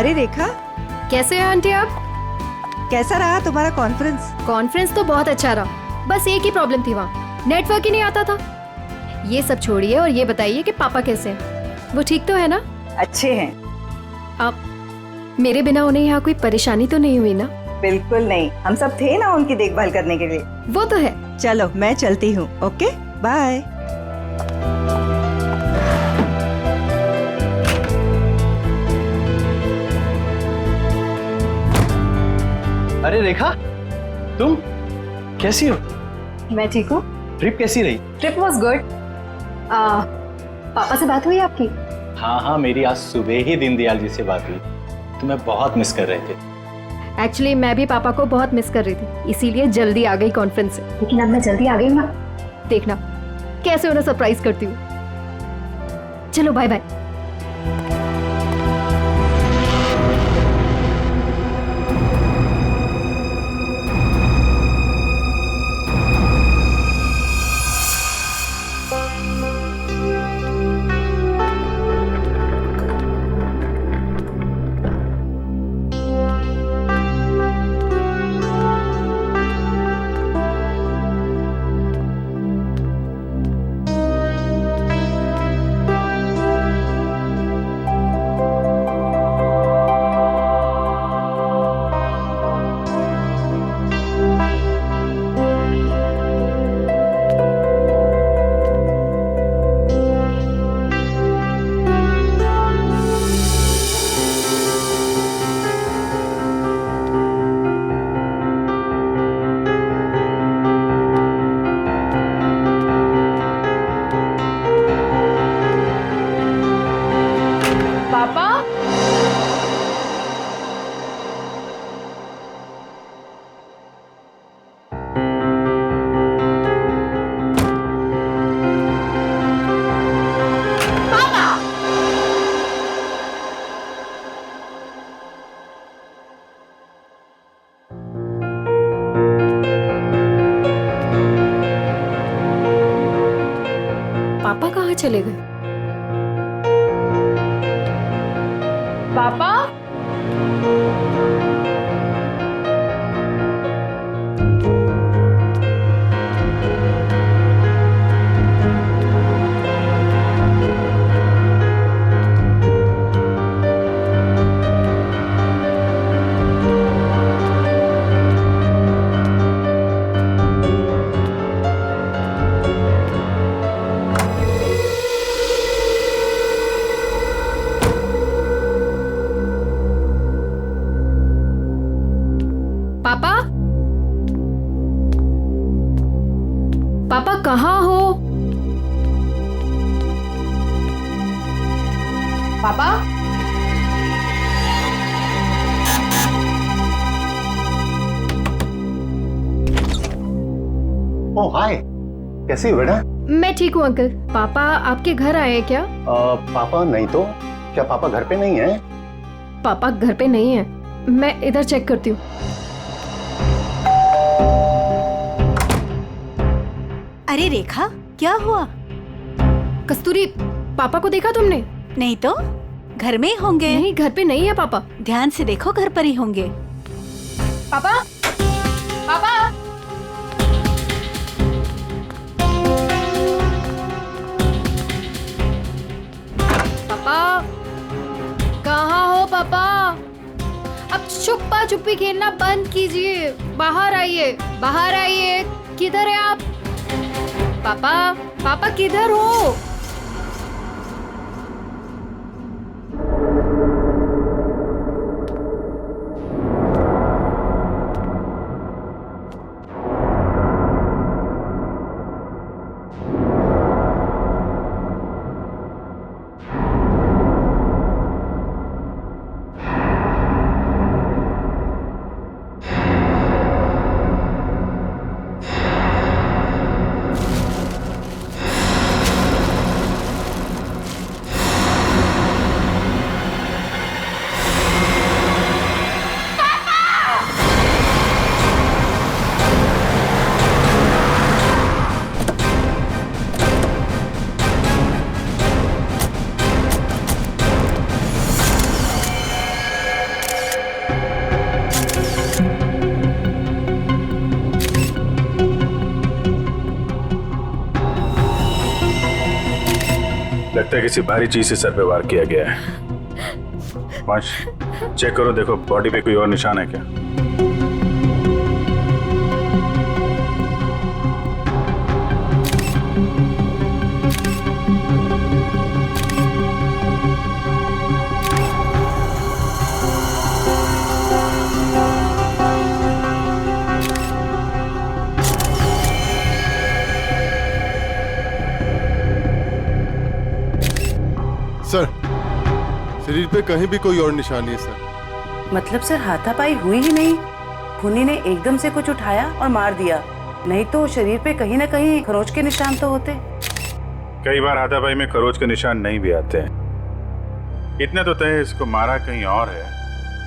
अरे रेखा, कैसे हैं आंटी आप? कैसा रहा तुम्हारा कॉन्फ्रेंस? कॉन्फ्रेंस तो बहुत अच्छा रहा, बस एक ही प्रॉब्लम थी, वहाँ नेटवर्क ही नहीं आता था। ये सब छोड़िए और ये बताइए कि पापा कैसे हैं? वो ठीक तो है ना? अच्छे हैं। आप मेरे बिना उन्हें यहाँ कोई परेशानी तो नहीं हुई ना? बिल्कुल नहीं, हम सब थे ना उनकी देखभाल करने के लिए। वो तो है। चलो मैं चलती हूँ। Okay bye. अरे रेखा, तुम कैसी हो? मैं ठीक हूँ। ट्रिप कैसी रही? Trip was good. पापा से बात हुई आपकी? हाँ, मेरी आज सुबह ही दीनदयाल जी से बात हुई। तुम्हें बहुत मिस कर रहे थे। एक्चुअली मैं भी पापा को बहुत मिस कर रही थी, इसीलिए जल्दी आ गई कॉन्फ्रेंस से। लेकिन अब मैं जल्दी आ गई हूँ ना, देखना कैसे उन्हें सरप्राइज करती हूँ। चलो बाय बाय। पापा, पापा कहाँ चले गए? पापा, पापा, पापा कहाँ हो? पापा, ओह हाय, कैसी हो बेटा? मैं ठीक हूँ अंकल। पापा आपके घर आए हैं क्या? पापा नहीं तो क्या पापा घर पे नहीं है? पापा घर पे नहीं है, मैं इधर चेक करती हूँ। अरे रेखा, क्या हुआ? कस्तूरी, पापा को देखा तुमने? नहीं तो घर में ही होंगे। नहीं, घर पे नहीं है पापा। ध्यान से देखो, घर पर ही होंगे। पापा, पापा, पापा, कहाँ हो पापा? अब छुपा छुपी खेलना बंद कीजिए, बाहर आइए, बाहर आइए। किधर है आप? पापा, पापा किधर हो? लगता है किसी भारी चीज से सर पे वार किया गया है। वंश, चेक करो, देखो बॉडी पे कोई और निशान है क्या। सर, शरीर पे कहीं भी कोई और निशान नहीं है सर। मतलब सर हाथापाई हुई ही नहीं, खूनी ने एकदम से कुछ उठाया और मार दिया, नहीं तो शरीर पे कहीं ना कहीं खरोच के निशान तो होते। कई बार हाथापाई में खरोच के निशान नहीं भी आते हैं। इतने तो तय इसको मारा कहीं और है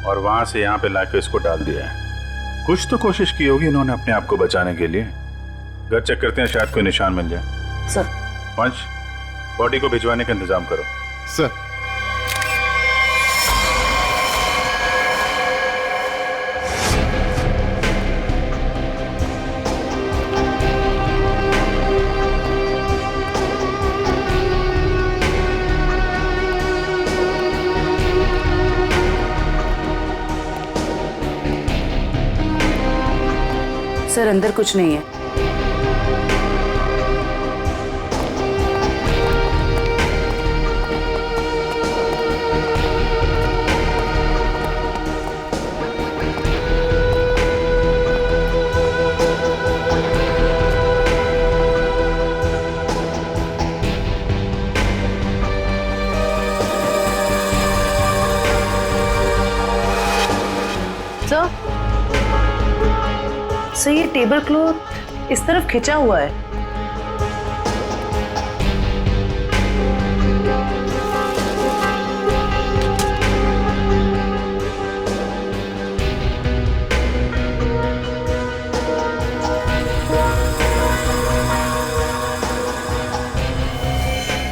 और वहां से यहाँ पे लाके इसको डाल दिया है। कुछ तो कोशिश की होगी इन्होंने अपने आप को बचाने के लिए। घर चेक करते हैं, शायद कोई निशान मिल जाए। सर वंश, बॉडी को भिजवाने का इंतजाम करो। सर सर अंदर कुछ नहीं है। सर ये टेबल क्लॉथ इस तरफ खिंचा हुआ है।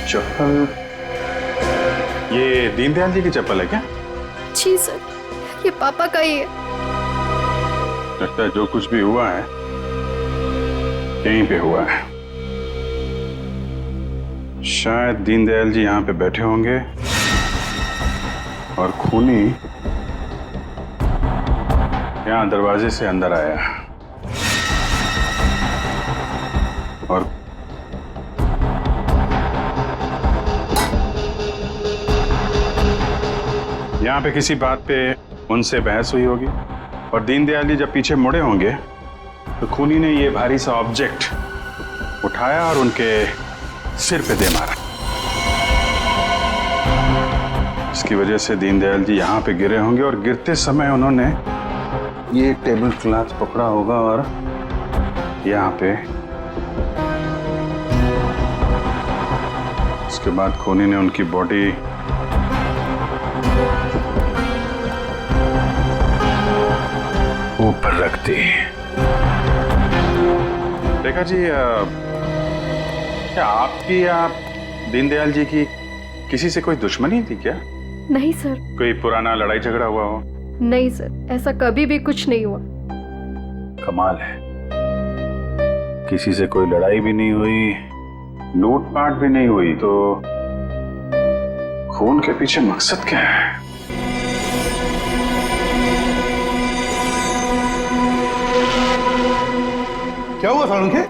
चप्पल, ये दीनदयाल जी की चप्पल है क्या? जी सर, ये पापा का ही है। लगता है जो कुछ भी हुआ है यहीं पे हुआ है। शायद दीनदयाल जी यहाँ पे बैठे होंगे और खूनी यहाँ दरवाजे से अंदर आया और यहाँ पे किसी बात पे उनसे बहस हुई होगी और दीनदयाल जी जब पीछे मुड़े होंगे तो खूनी ने ये भारी सा ऑब्जेक्ट उठाया और उनके सिर पे दे मारा। इसकी वजह से दीनदयाल जी यहाँ पे गिरे होंगे और गिरते समय उन्होंने ये टेबल क्लॉथ पकड़ा होगा और यहाँ पे उसके बाद खूनी ने उनकी बॉडी ऊपर रख दी। रेखा जी, क्या आपकी या दीनदयाल जी की किसी से कोई दुश्मनी थी क्या? नहीं सर। कोई पुराना लड़ाई झगड़ा हुआ हो? नहीं सर, ऐसा कभी भी कुछ नहीं हुआ। कमाल है, किसी से कोई लड़ाई भी नहीं हुई, लूटपाट भी नहीं हुई, तो खून के पीछे मकसद क्या है? क्या हुआ सालुंखे?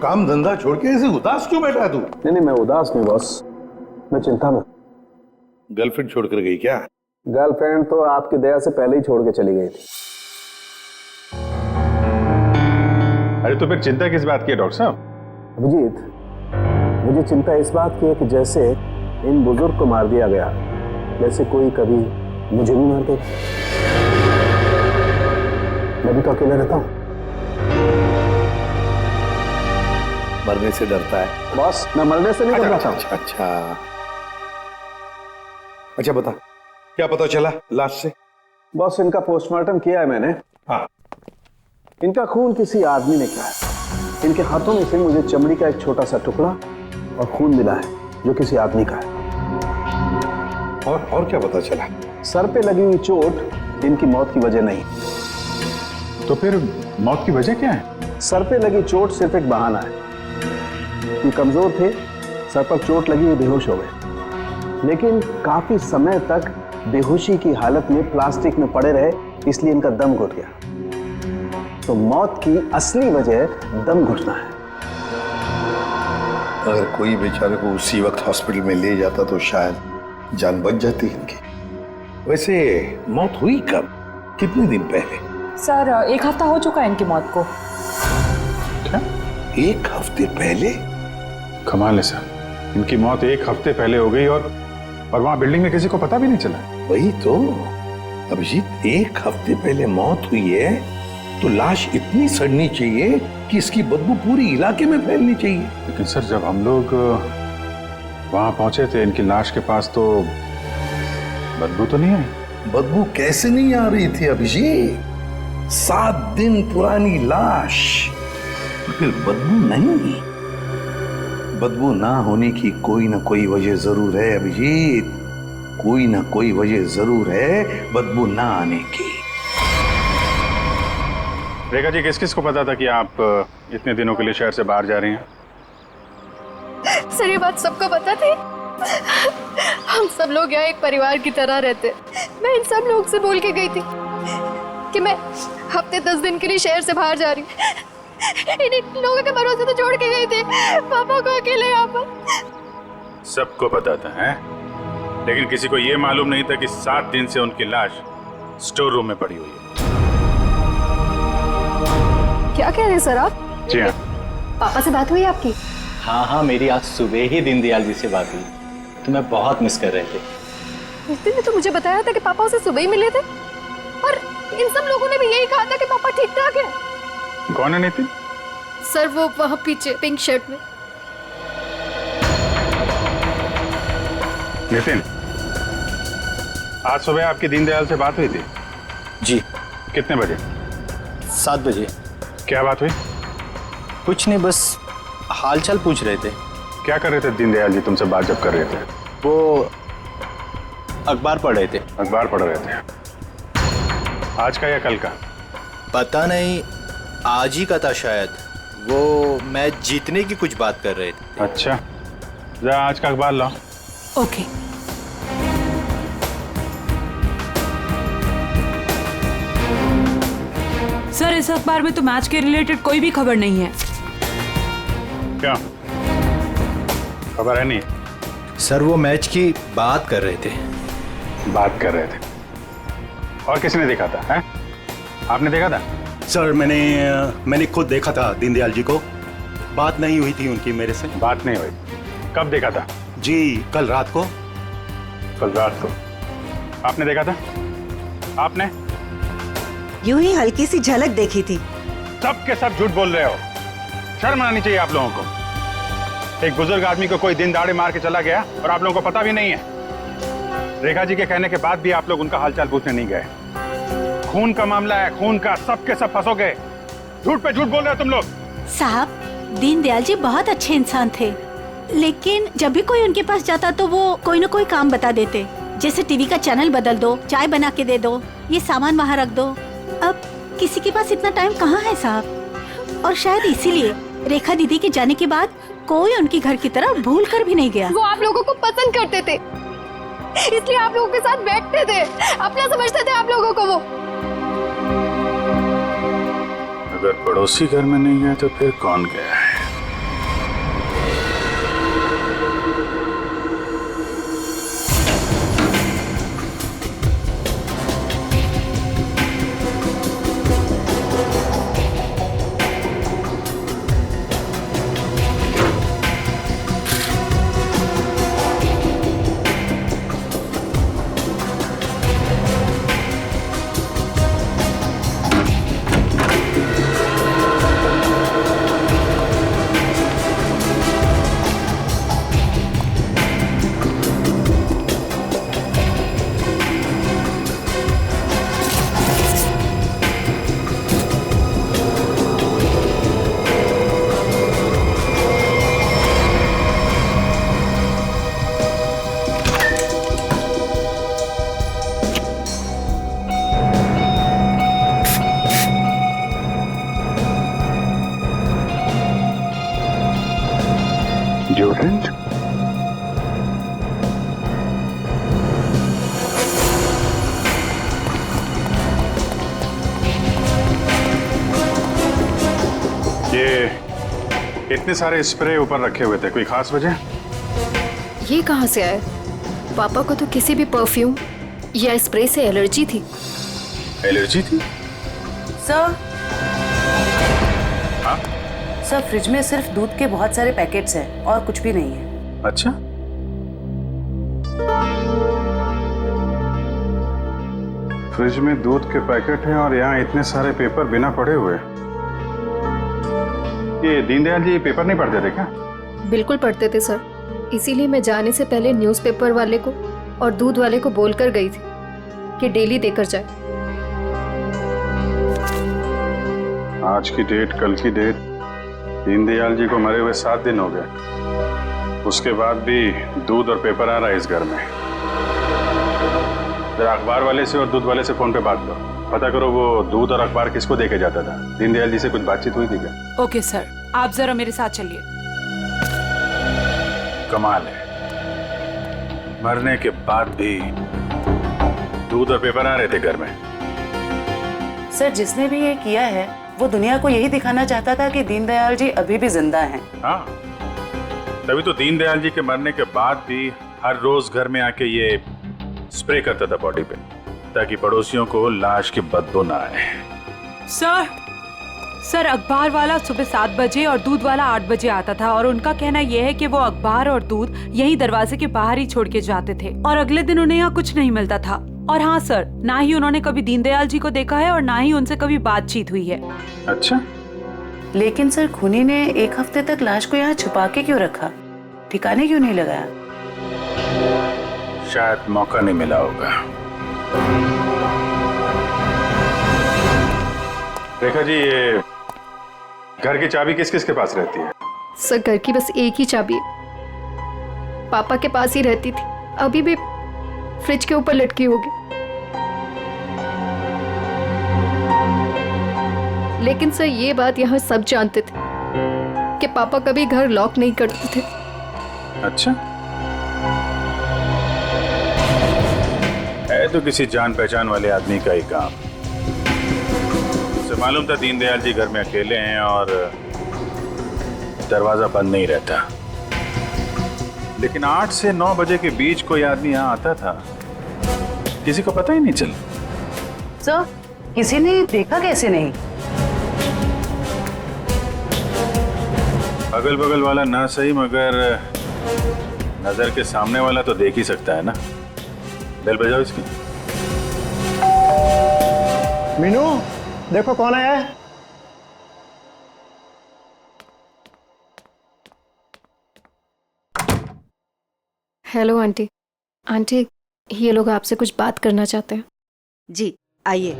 काम धंधा छोड़ के ऐसे उदास क्यों बैठा है तू? नहीं, मैं उदास नहीं बॉस, मैं चिंता में। गर्लफ्रेंड छोड़कर गई क्या? गर्लफ्रेंड तो आपकी दया से पहले ही छोड़ के चली गई थी। अरे तो फिर चिंता किस बात की है डॉक्टर साहब? अभिजीत, मुझे चिंता इस बात की है कि जैसे इन बुजुर्ग को मार दिया गया, वैसे कोई कभी मुझे भी मार देगा। मैं भी तो अकेला रहता हूँ। मरने से डरता है बॉस, मैं मरने से नहीं डरता। अच्छा बता, क्या पता चला लाश से? बॉस, इनका पोस्टमार्टम किया है मैंने। हाँ। इनका खून किसी आदमी ने किया है। इनके हाथों में से मुझे चमड़ी का एक छोटा सा टुकड़ा और खून मिला है जो किसी आदमी का है। और क्या पता चला? सर पे लगी हुई चोट इनकी मौत की वजह नहीं। तो फिर मौत की वजह क्या है? सर पे लगी चोट सिर्फ एक बहाना है। ये कमजोर थे, सर पर चोट लगी, ये बेहोश हो गए। लेकिन काफी समय तक बेहोशी की हालत में प्लास्टिक में पड़े रहे, इसलिए इनका दम घुट गया। तो मौत की असली वजह दम घुटना है। अगर कोई बेचारे को उसी वक्त हॉस्पिटल में ले जाता तो शायद जान बच जाती इनकी। वैसे मौत हुई कब, कितने दिन पहले? सर 1 हफ्ता हो चुका है इनकी मौत को। क्या? 1 हफ्ते पहले? कमाल है सर, इनकी मौत 1 हफ्ते पहले हो गई और वहां बिल्डिंग में किसी को पता भी नहीं चला। वही तो अभिजीत, 1 हफ्ते पहले मौत हुई है तो लाश इतनी सड़नी चाहिए कि इसकी बदबू पूरी इलाके में फैलनी चाहिए। लेकिन सर जब हम लोग वहां पहुंचे थे इनकी लाश के पास तो बदबू तो नहीं आई। बदबू कैसे नहीं आ रही थी अभिजीत? 7 दिन पुरानी लाश, तो फिर बदबू नहीं? बदबू ना होने की कोई ना कोई वजह जरूर है अभिजीत, कोई ना कोई वजह जरूर है बदबू ना आने की। रेखा जी, किस किस को पता था कि आप इतने दिनों के लिए शहर से बाहर जा रही हैं? सर ये बात सबको पता थी। हम सब लोग यहाँ एक परिवार की तरह रहते। मैं इन सब लोग से बोल के गई थी कि मैं हफ्ते 10 दिन के लिए शहर से बाहर जा रही हूँ। इन लोगों के भरोसे तो छोड़ के गई थी पापा को अकेले यहाँ पर। सबको पता था हैं? लेकिन किसी को यह मालूम नहीं था कि 7 दिन से उनकी लाश स्टोर रूम में पड़ी हुई है। क्या कह रहे हैं सर आप? जी हाँ। पापा से बात हुई आपकी? हाँ हाँ, मेरी आज सुबह ही दीनदयाल जी से बात हुई। तुम्हें बहुत मिस कर रहे थे। नितिन ने तो मुझे बताया था कि पापा उसे सुबह ही मिले थे और इन सब लोगों ने भी यही कहा था कि पापा ठीक ठाक है। कौन है नितिन? सर वो वहाँ पीछे पिंक शर्ट में। नितिन, आज सुबह आपकी दीनदयाल से बात हुई थी? जी। कितने बजे? 7 बजे। क्या बात हुई? कुछ नहीं, बस हालचाल पूछ रहे थे। क्या कर रहे थे दीनदयाल जी तुमसे बात जब कर रहे थे? वो अखबार पढ़ रहे थे। अखबार पढ़ रहे थे? आज का या कल का? पता नहीं, आज ही का था शायद। वो मैच जीतने की कुछ बात कर रहे थे। अच्छा, जा आज का अखबार लाओ। ओके। सर इस अखबार में तो मैच के रिलेटेड कोई भी खबर नहीं है। क्या खबर है? नहीं सर, वो मैच की बात कर रहे थे। बात कर रहे थे? और किसने देखा था? हैं? आपने देखा था? सर मैंने खुद देखा था दीनदयाल जी को। बात नहीं हुई थी उनकी मेरे से। बात नहीं हुई? कब देखा था? जी कल रात को। कल रात को आपने देखा था? आपने? यूं ही हल्की सी झलक देखी थी। सब के सब झूठ बोल रहे हो। शर्म आनी चाहिए आप लोगों को। एक बुजुर्ग आदमी को कोई दिन दाड़े मार के चला गया और आप लोगों को पता भी नहीं है। रेखा जी के कहने के बाद भी आप लोग उनका हालचाल पूछने नहीं गए। खून का मामला है, खून का, सब के सब फंसोगे। झूठ पे झूठ बोल रहे हो तुम लोग। साहब, दीनदयाल जी बहुत अच्छे इंसान थे, लेकिन जब भी कोई उनके पास जाता तो वो कोई न कोई काम बता देते, जैसे टीवी का चैनल बदल दो, चाय बना के दे दो, ये सामान वहाँ रख दो। अब किसी के पास इतना टाइम कहाँ है साहब। और शायद इसीलिए रेखा दीदी के जाने के बाद कोई उनकी घर की तरह भूल कर भी नहीं गया। वो आप लोगों को पसंद करते थे, इसलिए आप लोगों के साथ बैठते थे, अपना समझते थे आप लोगों को वो। अगर पड़ोसी घर में नहीं है तो फिर कौन गया है? इतने सारे स्प्रे ऊपर रखे हुए थे, कोई खास वजह? ये कहाँ से आया? पापा को तो किसी भी परफ्यूम या स्प्रे से एलर्जी थी। एलर्जी थी? सर, हाँ? सर फ्रिज में सिर्फ दूध के बहुत सारे पैकेट्स हैं और कुछ भी नहीं है। अच्छा, फ्रिज में दूध के पैकेट हैं और यहाँ इतने सारे पेपर बिना पढ़े हुए। ये दीनदयाल जी पेपर नहीं पढ़ते थे क्या? बिल्कुल पढ़ते थे सर, इसीलिए मैं जाने से पहले न्यूज़पेपर वाले को और दूध वाले को बोलकर गई थी कि डेली देकर जाए। आज की डेट, कल की डेट, दीनदयाल जी को मरे हुए 7 दिन हो गए। उसके बाद भी दूध और पेपर आ रहा है इस घर में। जरा अखबार वाले से और दूध वाले से फोन पे बात करो, पता करो वो दूध और अखबार किसको देके जाता था। दीनदयाल जी से कुछ बातचीत हुई थी क्या? ओके सर, आप जरा मेरे साथ चलिए। कमाल है, मरने के बाद भी दूध और पेपर आ रहे थे घर में। सर, जिसने भी ये किया है वो दुनिया को यही दिखाना चाहता था कि दीनदयाल जी अभी भी जिंदा हैं। हाँ, तभी तो दीनदयाल जी के मरने के बाद भी हर रोज घर में आके ये स्प्रे करता था बॉडी पे, ताकि पड़ोसियों को लाश की बदबू ना आए। सर अखबार वाला सुबह 7 बजे और दूध वाला 8 बजे आता था और उनका कहना यह है कि वो अखबार और दूध यही दरवाजे के बाहर ही छोड़ के जाते थे और अगले दिन उन्हें यहाँ कुछ नहीं मिलता था। और हाँ सर, ना ही उन्होंने कभी दीनदयाल जी को देखा है और ना ही उनसे कभी बातचीत हुई है। अच्छा, लेकिन सर खूनी ने 1 हफ्ते तक लाश को यहाँ छुपा के क्यों रखा? ठिकाने क्यों नहीं लगाया? शायद मौका नहीं मिला होगा। रेखा जी, ये घर की चाबी किस किस के पास रहती है? सर घर की बस एक ही चाबी है, पापा के पास ही रहती थी, अभी भी फ्रिज के ऊपर लटकी होगी। लेकिन सर ये बात यहाँ सब जानते थे कि पापा कभी घर लॉक नहीं करते थे। अच्छा, है तो किसी जान पहचान वाले आदमी का ही काम। उसे मालूम था दीनदयाल जी घर में अकेले हैं और दरवाजा बंद नहीं रहता, लेकिन 8 से 9 बजे के बीच कोई आदमी यहाँ आता था, किसी को पता ही नहीं चला। सर, किसी ने देखा कैसे नहीं? अगल बगल वाला ना सही, मगर नजर के सामने वाला तो देख ही सकता है ना। बेल बजाओ इसकी। मीनू, देखो कौन आया है। Hello aunty. आंटी, ये लोग आपसे कुछ बात करना चाहते हैं। जी आइए।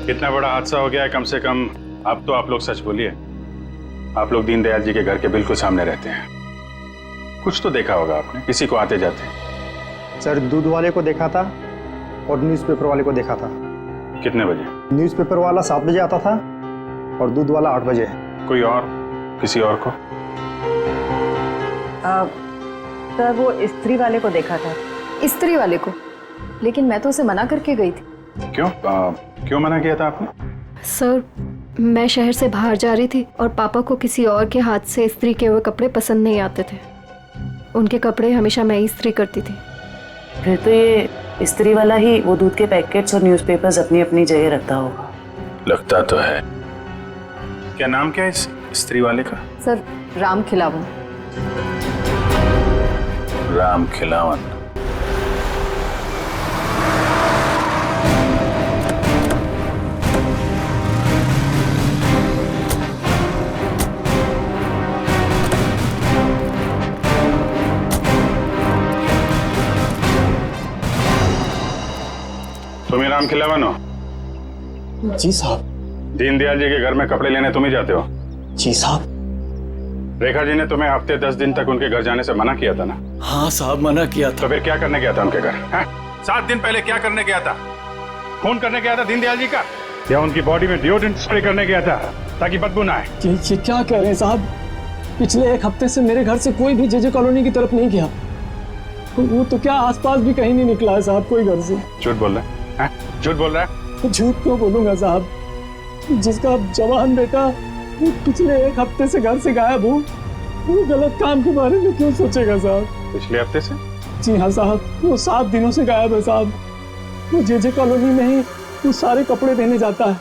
कितना बड़ा हादसा हो गया है, कम से कम अब तो आप लोग सच बोलिए। आप लोग दीनदयाल जी के घर के बिल्कुल सामने रहते हैं, कुछ तो देखा होगा आपने, किसी को आते जाते। सर, दूध वाले को देखा था और न्यूज़पेपर वाले को देखा था। कितने बजे? न्यूज़पेपर वाला 7 बजे आता था और दूध वाला 8 बजे। कोई और, किसी और को? सर वो स्त्री वाले को देखा था। स्त्री वाले को? लेकिन मैं तो उसे मना करके गई थी। क्यों? क्यों मना किया था आपने? सर, मैं शहर से बाहर जा रही थी और पापा को किसी और के हाथ से इस्त्री किए हुए कपड़े पसंद नहीं आते थे। उनके कपड़े हमेशा मैं ही इस्त्री करती थी। फिर तो ये स्त्री वाला ही वो दूध के पैकेट्स और न्यूज़पेपर्स अपनी अपनी जगह रखता होगा। लगता तो है। क्या नाम क्या है इस स्त्री वाले का? सर, राम खिलावन। राम खिलावन। तुम ही राम खिलावन हो? जी साहब। दीनदयाल जी के घर में कपड़े लेने तुम ही जाते हो? जी साहब। रेखा जी ने तुम्हें हफ्ते 10 दिन तक उनके घर जाने से मना किया था ना? हाँ साहब, मना किया था। तो फिर क्या करने गया था उनके घर? 7 दिन पहले क्या करने गया था? खून करने गया था दीनदयाल जी का, या उनकी बॉडी में डिओड्रेंट स्प्रे करने गया था ताकि बदबू ना आए? ये क्या कह रहे हैं साहब? पिछले 1 हफ्ते से मेरे घर से कोई भी जेजे कॉलोनी की तरफ नहीं गया। वो तो क्या आसपास भी कहीं नहीं निकला है साहब, कोई घर से। झूठ बोल रहा है? झूठ बोल रहा है? झूठ क्यों बोलूंगा साहब? जिसका जवान बेटा वो पिछले 1 हफ्ते से घर से गायब हो, वो गलत काम के बारे में क्यों सोचेगा साहब? पिछले हफ्ते से? जी हाँ साहब, वो 7 दिनों से गायब है साहब। वो जे कॉलोनी में ही वो सारे कपड़े देने जाता है,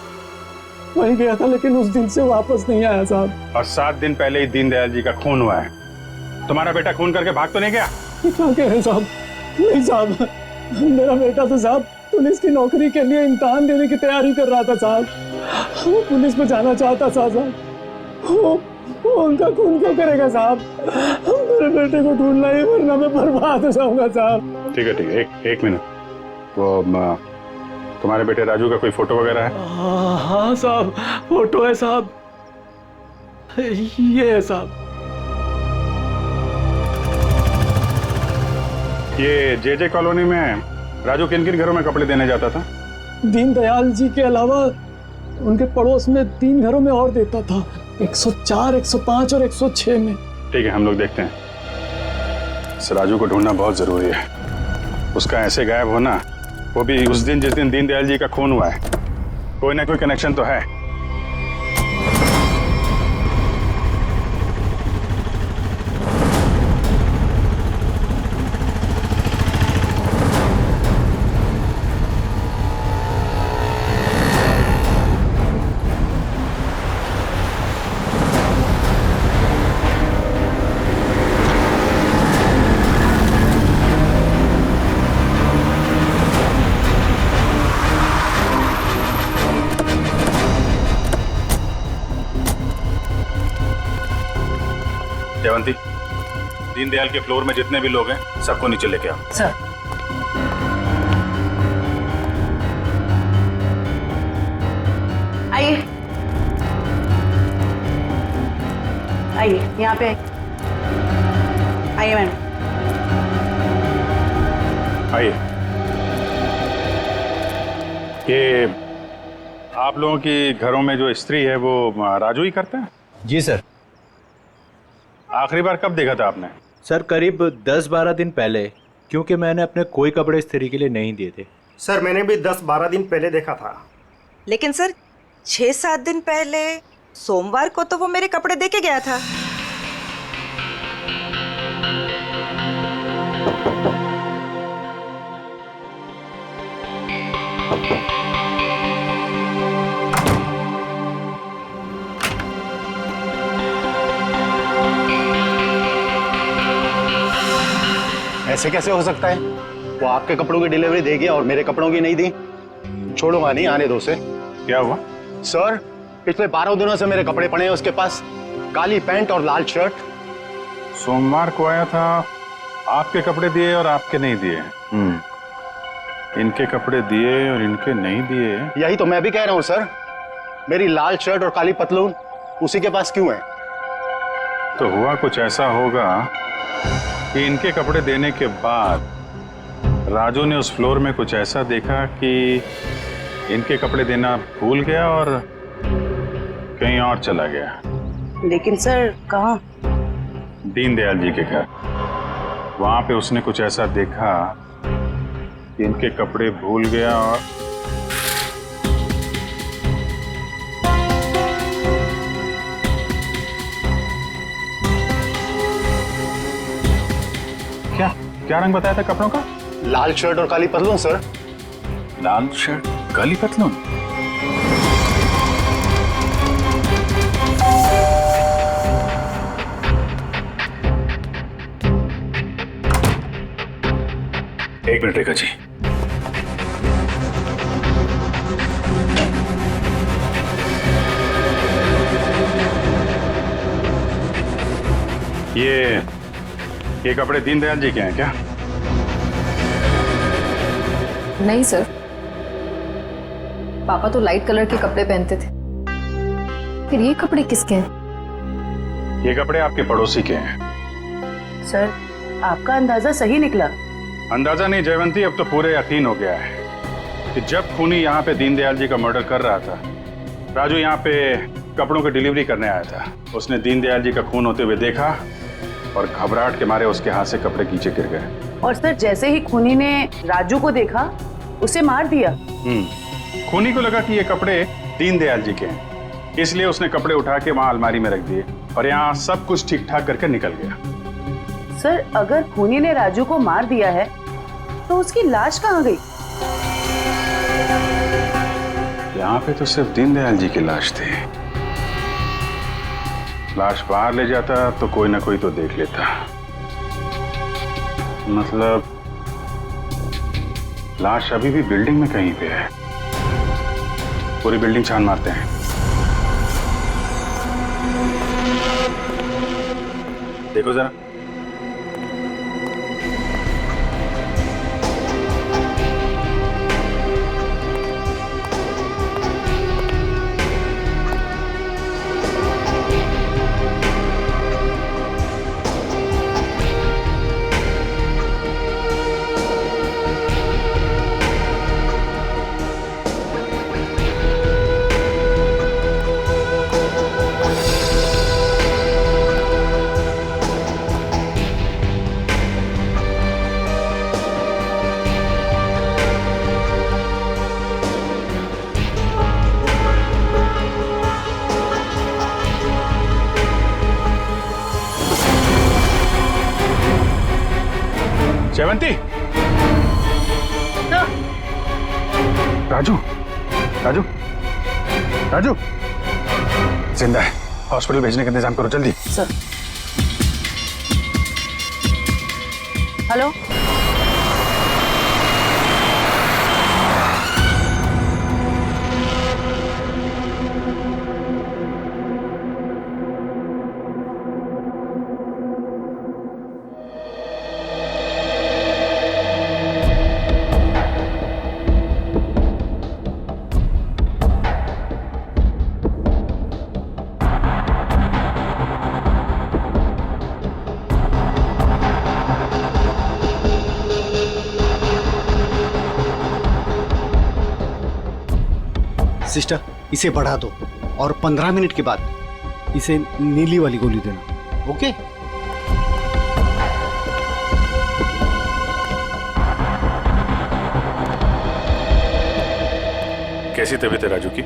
वहीं गया था लेकिन उस दिन से वापस नहीं आया साहब। और 7 दिन पहले ही दीनदयाल जी का खून हुआ है। तुम्हारा बेटा खून करके भाग तो नहीं गया? क्या कह रहे हैं साहब? नहीं साहब, मेरा बेटा तो साहब पुलिस की नौकरी के लिए इम्तिहान देने की तैयारी कर रहा था साहब। वो पुलिस में जाना चाहता था साहब। वो उनका खून क्यों करेगा साहब? मेरे बेटे को ढूंढना ही, वरना मैं बर्बाद हो जाऊंगा साहब। ठीक है, एक मिनट। वो तुम्हारे बेटे राजू का कोई फोटो वगैरह है? हाँ साहब, फोटो है साहब, ये है साहब। ये जे कॉलोनी में राजू किन किन घरों में कपड़े देने जाता था? दीनदयाल जी के अलावा उनके पड़ोस में 3 घरों में और देता था, 104, 105 और 106 में। ठीक है, हम लोग देखते हैं। इस राजू को ढूंढना बहुत जरूरी है। उसका ऐसे गायब होना, वो भी उस दिन जिस दिन दीनदयाल जी का खून हुआ है, कोई ना कोई कनेक्शन तो है। जयवंती, दीनदयाल के फ्लोर में जितने भी लोग हैं सबको नीचे लेके आओ। सर। आइए आइए, यहाँ पे आइए मैडम। आइए। ये आप लोगों की घरों में जो स्त्री है वो राजू ही करता है? जी सर। आखिरी बार कब देखा था आपने? सर करीब 10-12 दिन पहले, क्योंकि मैंने अपने कोई कपड़े स्त्री के लिए नहीं दिए थे। सर मैंने भी 10-12 दिन पहले देखा था। लेकिन सर 6-7 दिन पहले सोमवार को तो वो मेरे कपड़े दे के गया था। ऐसे कैसे हो सकता है? वो आपके कपड़ों की डिलीवरी दे गया और मेरे कपड़ों की नहीं दी। छोड़ूंगा नहीं, आने दो उसे। क्या हुआ? सर, पिछले 12 दिनों से मेरे कपड़े पड़े हैं उसके पास, काली पैंट और लाल शर्ट। सोमवार को आया था, आपके कपड़े दिए और आपके नहीं दिए। इनके कपड़े दिए और इनके नहीं दिए। यही तो मैं भी कह रहा हूँ सर। मेरी लाल शर्ट और काली पतलून उसी के पास क्यों है? तो हुआ कुछ ऐसा होगा कि इनके कपड़े देने के बाद राजू ने उस फ्लोर में कुछ ऐसा देखा कि इनके कपड़े देना भूल गया और कहीं और चला गया। लेकिन सर कहाँ? दीनदयाल जी के घर। वहां पे उसने कुछ ऐसा देखा कि इनके कपड़े भूल गया और क्या रंग बताया था कपड़ों का? लाल शर्ट और काली पतलून सर। लाल शर्ट, काली पतलून। एक मिनट रेखा जी। ये कपड़े दीनदयाल जी के हैं क्या? नहीं सर, पापा तो लाइट कलर के कपड़े पहनते थे। फिर ये कपड़े किसके हैं? ये कपड़े आपके पड़ोसी के हैं। सर आपका अंदाजा सही निकला। अंदाजा नहीं जयवंती, अब तो पूरे यकीन हो गया है कि जब खूनी यहाँ पे दीनदयाल जी का मर्डर कर रहा था, राजू यहाँ पे कपड़ों की डिलीवरी करने आया था। उसने दीनदयाल जी का खून होते हुए देखा और घबराहट के मारे उसके हाथ से कपड़े नीचे गिर गए। और सर जैसे ही खूनी ने राजू को देखा, उसे मार दिया। खूनी को लगा कि ये कपड़े दीनदयाल जी के हैं, इसलिए उसने कपड़े उठा के वहां अलमारी में रख दिए और यहाँ सब कुछ ठीक ठाक करके निकल गया। सर, अगर खूनी ने राजू को मार दिया है तो उसकी लाश कहाँ गई? यहाँ पे तो सिर्फ दीनदयाल जी की लाश थी। लाश बाहर ले जाता तो कोई ना कोई तो देख लेता। मतलब लाश अभी भी बिल्डिंग में कहीं पे है। पूरी बिल्डिंग छान मारते हैं। देखो जरा। जयवंती, राजू, राजू, राजू, जिंदा है। हॉस्पिटल भेजने का इंतजाम करो जल्दी। सर। हेलो। सिस्टर, इसे बढ़ा दो और 15 मिनट के बाद इसे नीली वाली गोली देना। ओके? कैसी तबीयत है राजू की?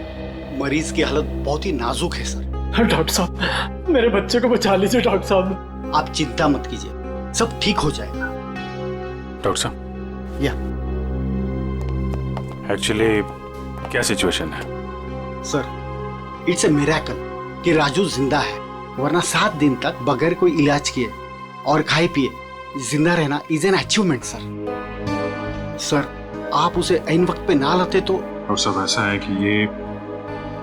मरीज की हालत बहुत ही नाजुक है सर। डॉक्टर साहब, मेरे बच्चे को बचा लीजिए डॉक्टर साहब। आप चिंता मत कीजिए, सब ठीक हो जाएगा। डॉक्टर साहब, या एक्चुअली क्या सिचुएशन है? सर, इट्स ए मिरेकल कि राजू जिंदा है, वरना 7 दिन तक बगैर कोई इलाज किए और खाए पिए जिंदा रहना is an achievement sir. Sir, आप उसे ऐन वक्त पे ना लाते तो। और सब ऐसा है कि ये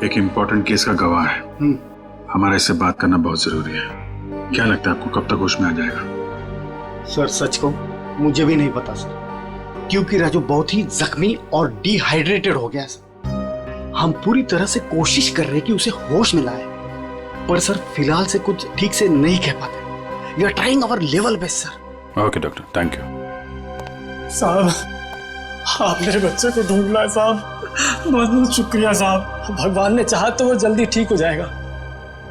एक इम्पोर्टेंट केस का गवाह है। हमारा इससे बात करना बहुत जरूरी है। क्या लगता है आपको कब तक होश में आ जाएगा? सर सच कहूं, मुझे भी नहीं पता सर, क्योंकि राजू बहुत ही जख्मी और डिहाइड्रेटेड हो गया सर। हम पूरी तरह से कोशिश कर रहे हैं कि उसे होश में लाए, पर सर फिलहाल से कुछ ठीक से नहीं कह पाते। We are trying our level best sir. Okay doctor, thank you. साहब, आप मेरे बच्चे को ढूंढ लाए साहब। बहुत बहुत शुक्रिया साहब। भगवान ने चाहा तो वो जल्दी ठीक हो जाएगा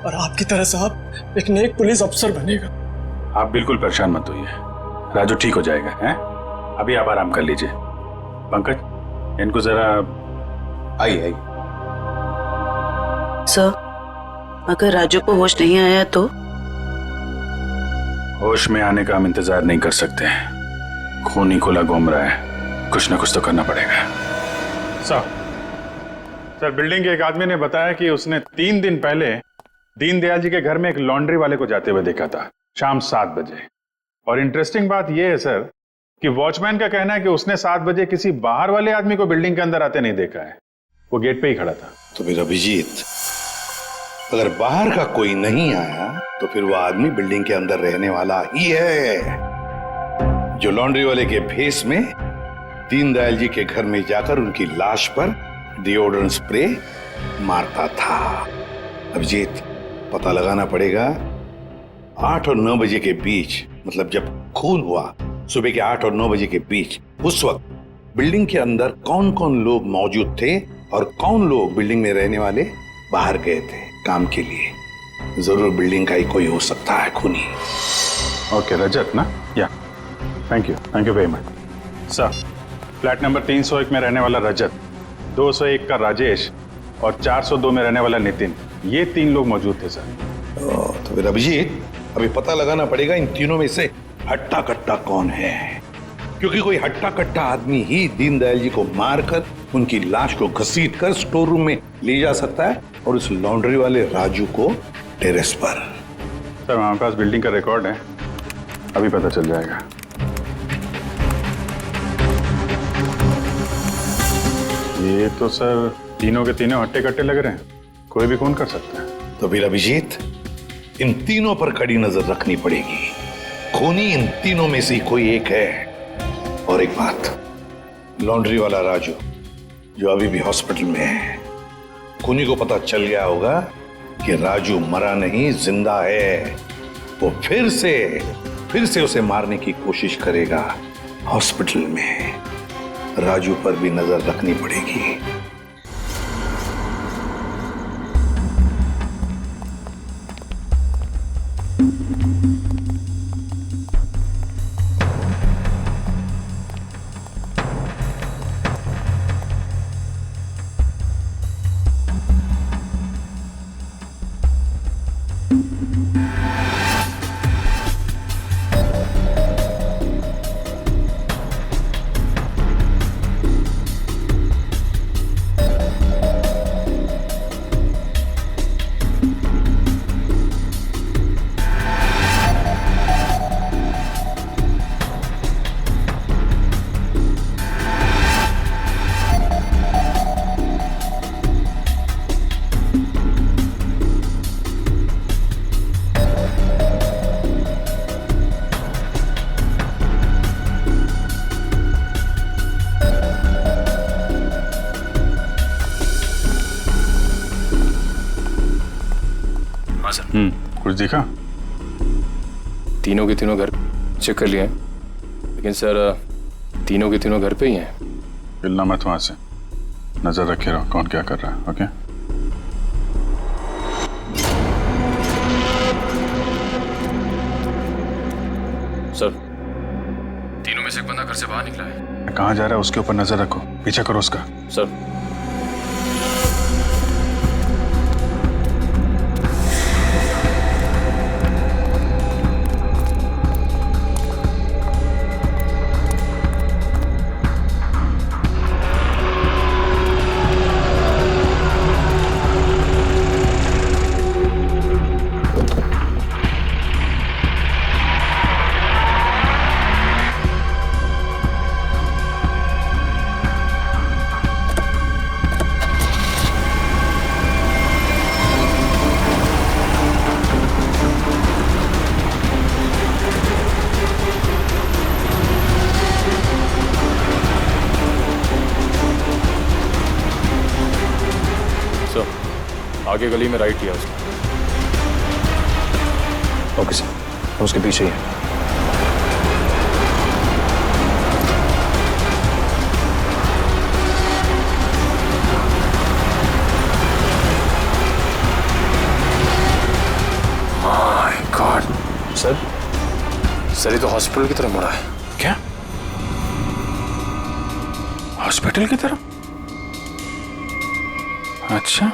और आपकी तरह साहब एक नेक पुलिस अफसर बनेगा। आप बिल्कुल परेशान मत होइए, राजू ठीक हो जाएगा। हैं? अभी आप आराम कर लीजिए। पंकज, इनको जरा आई सर, अगर राजू को होश नहीं आया तो? होश में आने का हम इंतजार नहीं कर सकते। खून ही खुला घूम रहा है, कुछ ना कुछ तो करना पड़ेगा। सर, बिल्डिंग के एक आदमी ने बताया कि उसने 3 दिन पहले दीनदयाल जी के घर में एक लॉन्ड्री वाले को जाते हुए देखा था, शाम 7 बजे। और इंटरेस्टिंग बात यह है सर कि वॉचमैन का कहना है कि उसने 7 बजे किसी बाहर वाले आदमी को बिल्डिंग के अंदर आते नहीं देखा है। वो गेट पे ही खड़ा था। तो फिर अभिजीत, अगर बाहर का कोई नहीं आया तो फिर वो आदमी बिल्डिंग के अंदर रहने वाला ही है, जो लॉन्ड्री वाले के भेस में दीनदयाल जी के घर में जाकर उनकी लाश पर डिओड्रेंट स्प्रे मारता था। अभिजीत, पता लगाना पड़ेगा 8 और 9 बजे के बीच, मतलब जब खून हुआ सुबह के 8 और 9 बजे के बीच, उस वक्त बिल्डिंग के अंदर कौन कौन लोग मौजूद थे और कौन लोग बिल्डिंग में रहने वाले बाहर गए थे काम के लिए। जरूर बिल्डिंग का ही कोई हो सकता है खूनी। ओके रजत ना? या thank you very much sir. Flat number 301 में रहने वाला रजत, 201 का राजेश और 402 में रहने वाला नितिन, ये 3 लोग मौजूद थे सर। तो फिर अभिजीत, अभी पता लगाना पड़ेगा इन तीनों में से हट्टा कट्टा कौन है, क्योंकि कोई हट्टा कट्टा आदमी ही दीनदयाल जी को मारकर उनकी लाश को घसीट कर स्टोर रूम में ले जा सकता है और उस लॉन्ड्री वाले राजू को टेरेस पर। सर हमारे पास बिल्डिंग का रिकॉर्ड है, अभी पता चल जाएगा। ये तो सर तीनों के तीनों हट्टे कट्टे लग रहे हैं, कोई भी खून कर सकता है। तो फिर अभिजीत, इन तीनों पर कड़ी नजर रखनी पड़ेगी। खूनी इन तीनों में से कोई एक है। और एक बात, लॉन्ड्री वाला राजू जो अभी भी हॉस्पिटल में है, खूनी को पता चल गया होगा कि राजू मरा नहीं, जिंदा है। वो फिर से उसे मारने की कोशिश करेगा हॉस्पिटल में। राजू पर भी नजर रखनी पड़ेगी। कुछ दिखा? तीनों के तीनों घर चेक कर लिए हैं, लेकिन सर तीनों के तीनों घर पे ही हैं। हिलना मत वहां से, नजर रखे रहो कौन क्या कर रहा है। ओके सर, तीनों में से एक बंदा घर से बाहर निकला है। कहाँ जा रहा है उसके ऊपर नजर रखो, पीछा करो उसका। सर आगे गली में राइट लिया उसने। ओके सर, उसके पीछे ही है। माय गॉड सर, ये तो हॉस्पिटल की तरफ मुड़ा है। क्या? हॉस्पिटल की तरफ? अच्छा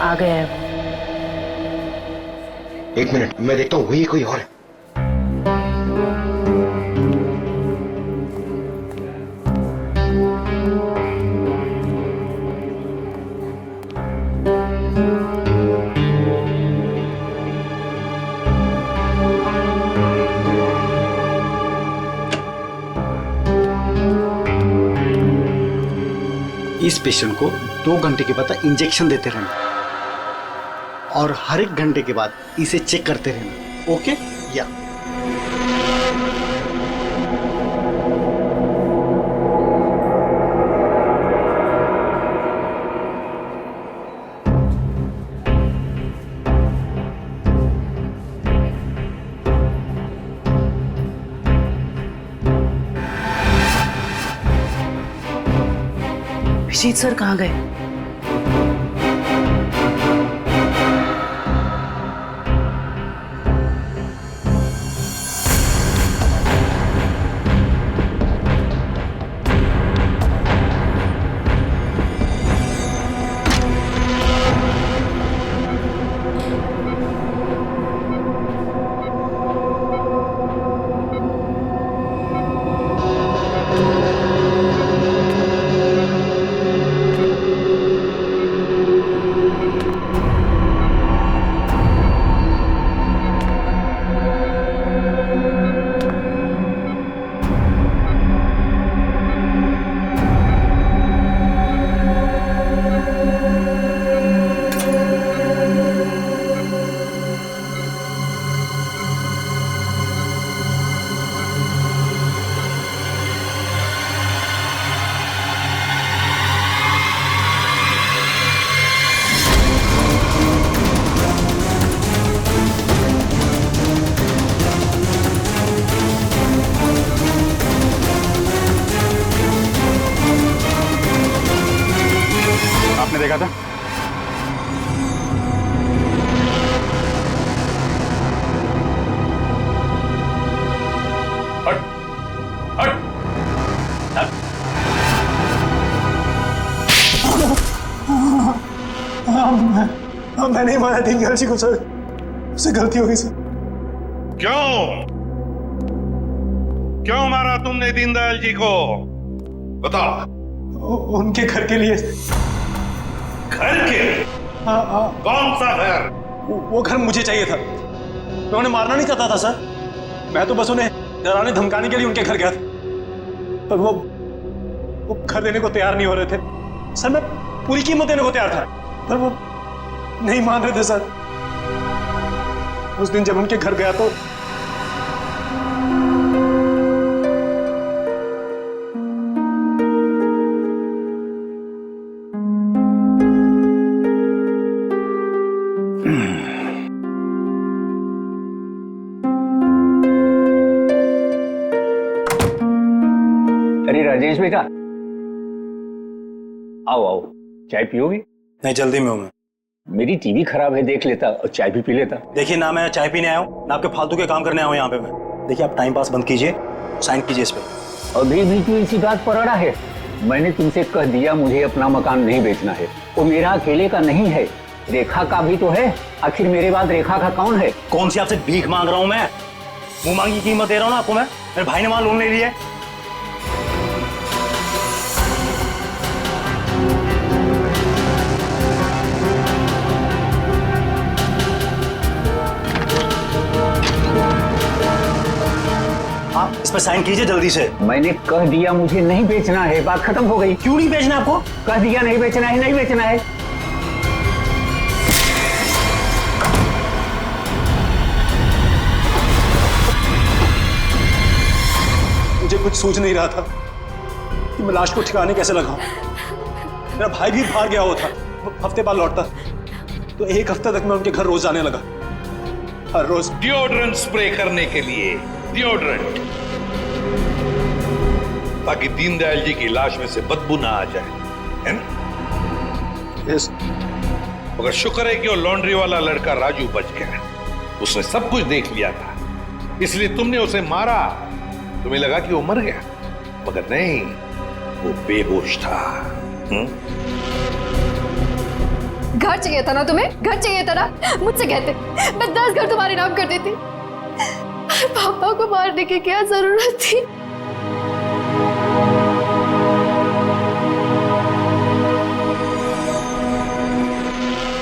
आ गया है वो। एक मिनट, मैं देखता हूँ वही कोई और है। इस पेशेंट को 2 घंटे के बाद इंजेक्शन देते रहना और हर 1 घंटे के बाद इसे चेक करते रहना। ओके या अभिजीत सर कहाँ गए? आपने देखा था? हट, हट, हट। मैं नहीं मारा दीनदयाल जी को सर, उससे गलती हो गई सर। क्यों मारा तुमने दीनदयाल जी को? बताओ। उनके घर के लिए। घर के? कौन सा घर? वो घर मुझे चाहिए था। मैं उन्हें मारना नहीं चाहता था सर, मैं तो बस उन्हें डराने धमकाने के लिए उनके घर गया था, पर वो घर देने को तैयार नहीं हो रहे थे सर। मैं पूरी कीमत देने को तैयार था, पर वो नहीं मान रहे थे सर। उस दिन जब उनके घर गया तो अरे राजेश बेटा, आओ आओ, चाय पियोगे? नहीं, जल्दी में हूँ मैं। मेरी टीवी खराब है, देख लेता और चाय भी पी लेता। देखिए ना, मैं चाय पीने आया हूँ ना आपके फालतू के काम करने आया हूँ यहाँ पे मैं। देखिए आप टाइम पास बंद कीजिए, साइन कीजिए इस पे। अभी भी तू इसी बात पर अड़ा है? मैंने तुमसे कह दिया मुझे अपना मकान नहीं बेचना है। वो मेरा अकेले का नहीं है, रेखा का भी तो है। आखिर मेरे बाद रेखा का कौन है? कौन सी आपसे भीख मांग रहा हूँ मैं? मुंह मांगी कीमत दे रहा हूँ ना आपको मैं। मेरे भाई ने वहां लोन ले लिया है। हाँ, इस पर साइन कीजिए जल्दी से। मैंने कह दिया मुझे नहीं बेचना है, बात खत्म हो गई। क्यों नहीं बेचना आपको? कह दिया नहीं बेचना है, नहीं बेचना है। मुझे कुछ सूझ नहीं रहा था कि मैं लाश को ठिकाने कैसे लगाऊं। मेरा भाई भी बाहर गया हुआ था, हफ्ते बाद लौटता, तो 1 हफ्ते तक मैं उनके घर रोज जाने लगा, हर रोज। डिओड्रेंट स्प्रे करने के लिए, डिओड्रेंट, ताकि दीनदयाल जी की लाश में से बदबू ना आ जाए, है ना? यस। मगर शुक्र है कि वो लॉन्ड्री वाला लड़का राजू बच गया। उसने सब कुछ देख लिया था, इसलिए तुमने उसे मारा। तुम्हें लगा कि वो मर गया, मगर नहीं, वो बेहोश था। घर चाहिए था ना तुम्हें? घर चाहिए था ना? मुझसे कहते, मैं 10 घर तुम्हारे नाम कर देती। पापा को मारने की क्या जरूरत थी?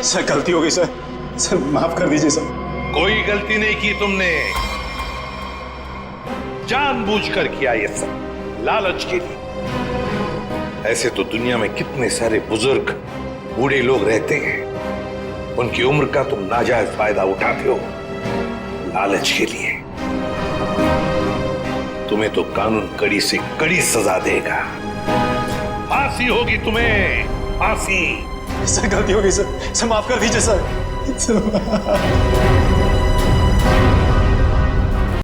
सर गलती हो गई सर, माफ कर दीजिए सर। कोई गलती नहीं की तुमने, जानबूझकर किया ये सब, लालच के लिए। ऐसे तो दुनिया में कितने सारे बुजुर्ग बूढ़े लोग रहते हैं, उनकी उम्र का तुम नाजायज फायदा उठाते हो लालच के लिए। तुम्हें तो कानून कड़ी से कड़ी सजा देगा, फांसी होगी तुम्हें, फांसी। सर गलती हो गई सर, माफ कर दीजिए सर।